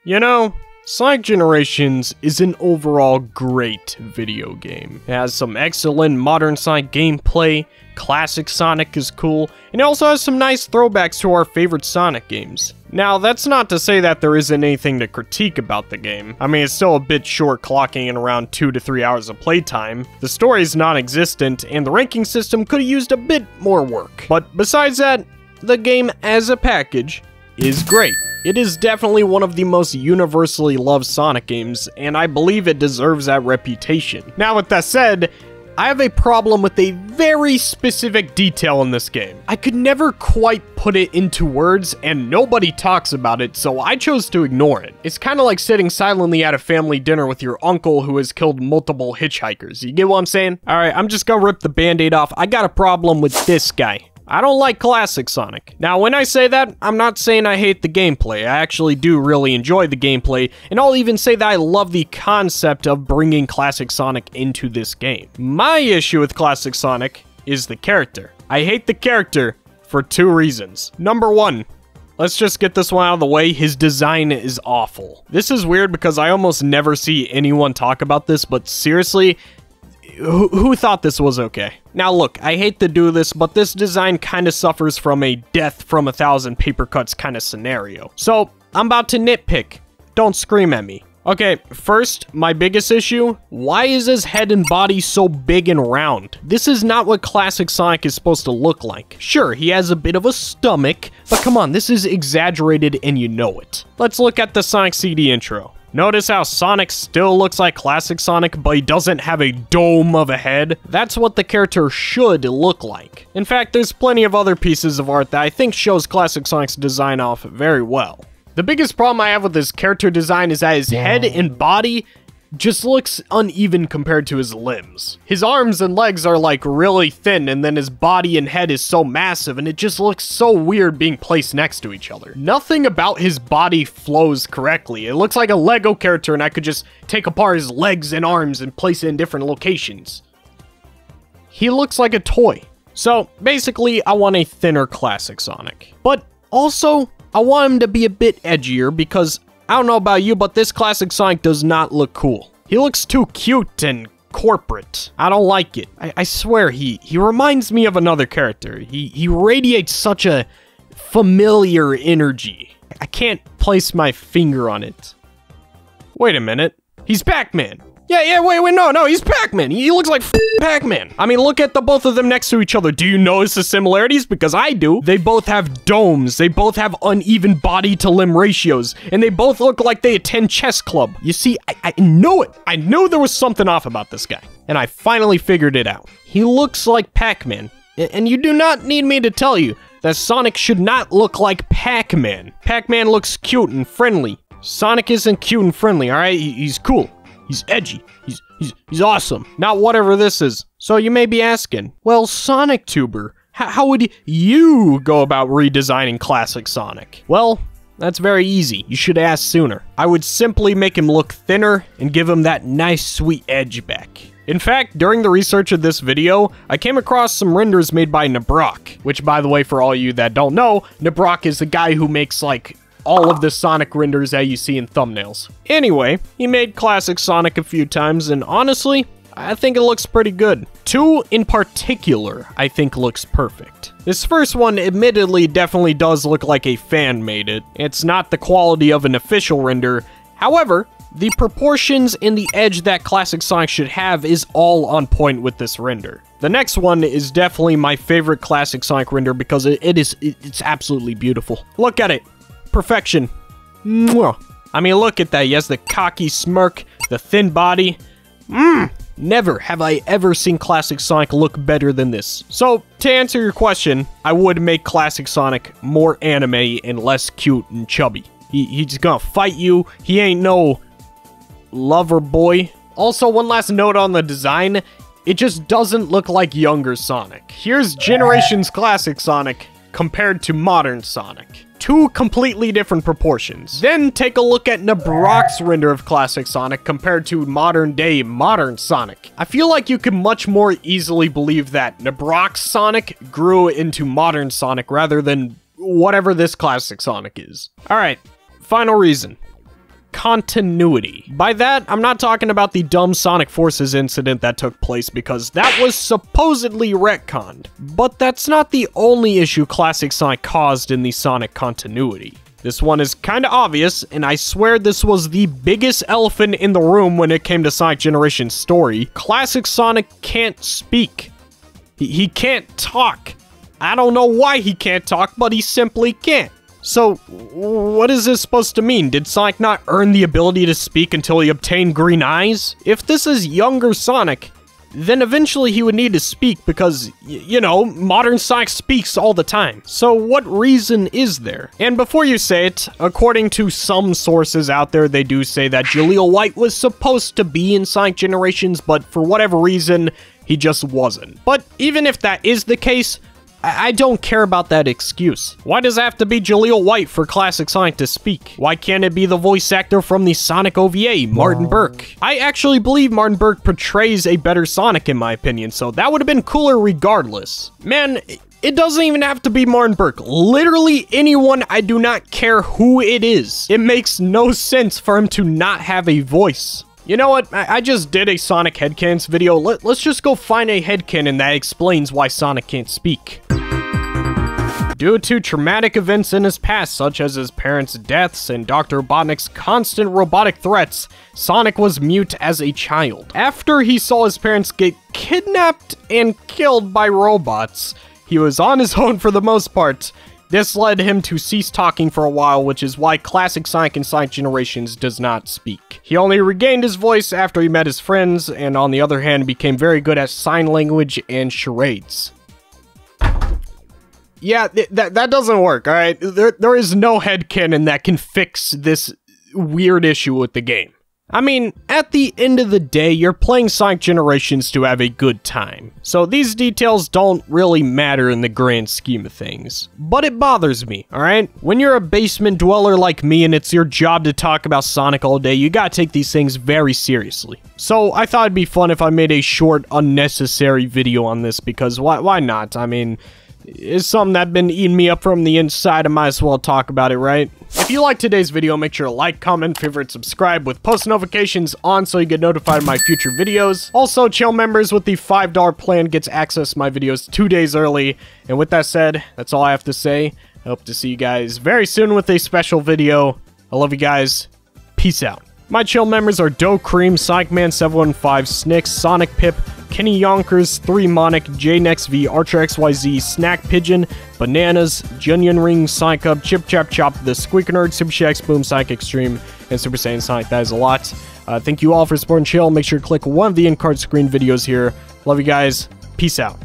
You know, Sonic Generations is an overall great video game. It has some excellent modern Sonic gameplay, classic Sonic is cool, and it also has some nice throwbacks to our favorite Sonic games. Now, that's not to say that there isn't anything to critique about the game. I mean, it's still a bit short, clocking in around 2 to 3 hours of playtime. The story is non-existent, and the ranking system could have used a bit more work. But besides that, the game as a package is great. It is definitely one of the most universally loved Sonic games, and I believe it deserves that reputation. Now, with that said, I have a problem with a very specific detail in this game. I could never quite put it into words, and nobody talks about it, so I chose to ignore it. It's kind of like sitting silently at a family dinner with your uncle who has killed multiple hitchhikers. You get what I'm saying? Alright, I'm just gonna rip the band-aid off. I got a problem with this guy. I don't like classic Sonic. Now, when I say that, I'm not saying I hate the gameplay. I actually do really enjoy the gameplay, and I'll even say that I love the concept of bringing classic Sonic into this game. My issue with classic Sonic is the character. I hate the character for 2 reasons. Number 1, let's just get this one out of the way. His design is awful. This is weird because I almost never see anyone talk about this, but seriously, who thought this was okay? Now look, I hate to do this, but this design kind of suffers from a death from 1,000 paper cuts kind of scenario. So, I'm about to nitpick. Don't scream at me. Okay, first, my biggest issue, why is his head and body so big and round? This is not what classic Sonic is supposed to look like. Sure, he has a bit of a stomach, but come on, this is exaggerated and you know it. Let's look at the Sonic CD intro. Notice how Sonic still looks like classic Sonic, but he doesn't have a dome of a head? That's what the character should look like. In fact, there's plenty of other pieces of art that I think shows classic Sonic's design off very well. The biggest problem I have with his character design is that his head and body just looks uneven compared to his limbs. His arms and legs are like really thin, and then his body and head is so massive, and it just looks so weird being placed next to each other. Nothing about his body flows correctly. It looks like a Lego character, and I could just take apart his legs and arms and place it in different locations. He looks like a toy. So basically, I want a thinner classic Sonic. But also, I want him to be a bit edgier because I don't know about you, but this classic Sonic does not look cool. He looks too cute and corporate. I don't like it. I swear, he reminds me of another character. He radiates such a familiar energy. I can't place my finger on it. Wait a minute. He's Pac-Man. Yeah, wait, no, he's Pac-Man. He looks like Pac-Man. I mean, look at the both of them next to each other. Do you notice the similarities? Because I do. They both have domes. They both have uneven body-to-limb ratios. And they both look like they attend chess club. You see, I know it. I knew there was something off about this guy. And I finally figured it out. He looks like Pac-Man. And you do not need me to tell you that Sonic should not look like Pac-Man. Pac-Man looks cute and friendly. Sonic isn't cute and friendly, alright? He's cool. He's edgy. He's awesome. Not whatever this is. So you may be asking, well, Sonic Tuber, how would you go about redesigning classic Sonic? Well, that's very easy. You should ask sooner. I would simply make him look thinner and give him that nice sweet edge back. In fact, during the research of this video, I came across some renders made by Nabrock, which, by the way, for all you that don't know, Nabrock is the guy who makes, like, all of the Sonic renders that you see in thumbnails. Anyway, he made classic Sonic a few times, and honestly, I think it looks pretty good. 2 in particular, I think looks perfect. This first one admittedly definitely does look like a fan made it. It's not the quality of an official render. However, the proportions and the edge that classic Sonic should have is all on point with this render. The next one is definitely my favorite classic Sonic render because it's absolutely beautiful. Look at it. Perfection. Mwah. I mean, look at that. He has the cocky smirk, the thin body. Never have I ever seen classic Sonic look better than this. So, to answer your question, I would make classic Sonic more anime and less cute and chubby. He's gonna fight you. He ain't no lover boy. Also, one last note on the design. It just doesn't look like younger Sonic. Here's Generations classic Sonic compared to modern Sonic. 2 completely different proportions. Then take a look at Nabrock's render of classic Sonic compared to modern-day modern Sonic. I feel like you could much more easily believe that Nabrock's Sonic grew into modern Sonic rather than whatever this classic Sonic is. Alright, final reason. continuity. By that, I'm not talking about the dumb Sonic Forces incident that took place because that was supposedly retconned. But that's not the only issue Classic Sonic caused in the Sonic continuity. This one is kinda obvious, and I swear this was the biggest elephant in the room when it came to Sonic Generations story. Classic Sonic can't speak. He can't talk. I don't know why he can't talk, but he simply can't. So, what is this supposed to mean? Did Sonic not earn the ability to speak until he obtained green eyes? If this is younger Sonic, then eventually he would need to speak because, you know, modern Sonic speaks all the time. So what reason is there? And before you say it, according to some sources out there, they do say that Jaleel White was supposed to be in Sonic Generations, but for whatever reason, he just wasn't. But even if that is the case, I don't care about that excuse. Why does it have to be Jaleel White for Classic Sonic to speak? Why can't it be the voice actor from the Sonic OVA, Martin Burke? I actually believe Martin Burke portrays a better Sonic in my opinion, so that would have been cooler regardless. Man, it doesn't even have to be Martin Burke. Literally anyone, I do not care who it is. It makes no sense for him to not have a voice. You know what? I just did a Sonic headcanons video. Let's just go find a headcanon that explains why Sonic can't speak. Due to traumatic events in his past, such as his parents' deaths and Dr. Robotnik's constant robotic threats, Sonic was mute as a child. After he saw his parents get kidnapped and killed by robots, he was on his own for the most part. This led him to cease talking for a while, which is why Classic Sonic in Sonic Generations does not speak. He only regained his voice after he met his friends, and on the other hand, became very good at sign language and charades. Yeah, that doesn't work, alright? There is no headcanon that can fix this weird issue with the game. I mean, at the end of the day, you're playing Sonic Generations to have a good time. So these details don't really matter in the grand scheme of things. But it bothers me, alright? When you're a basement dweller like me and it's your job to talk about Sonic all day, you gotta take these things very seriously. So I thought it'd be fun if I made a short, unnecessary video on this because why not? I mean, it's something that's been eating me up from the inside. I might as well talk about it, right? If you like today's video, make sure to like, comment, favorite, subscribe with post notifications on so you get notified of my future videos. Also, channel members with the $5 plan gets access to my videos 2 days early. And with that said, that's all I have to say. I hope to see you guys very soon with a special video. I love you guys. Peace out. My channel members are Doe Cream, Sonic Man 715, Snicks, Sonic Pip, Kenny Yonkers, 3 Monic, JNextV, Archer XYZ, Snack Pigeon, Bananas, Junion Ring, Sonic Up, Chip Chap Chop, The Squeaker Nerd, Super Shax Boom, Sonic Extreme, and Super Saiyan Sonic. That is a lot. Thank you all for supporting the channel. Make sure to click one of the in-card screen videos here. Love you guys. Peace out.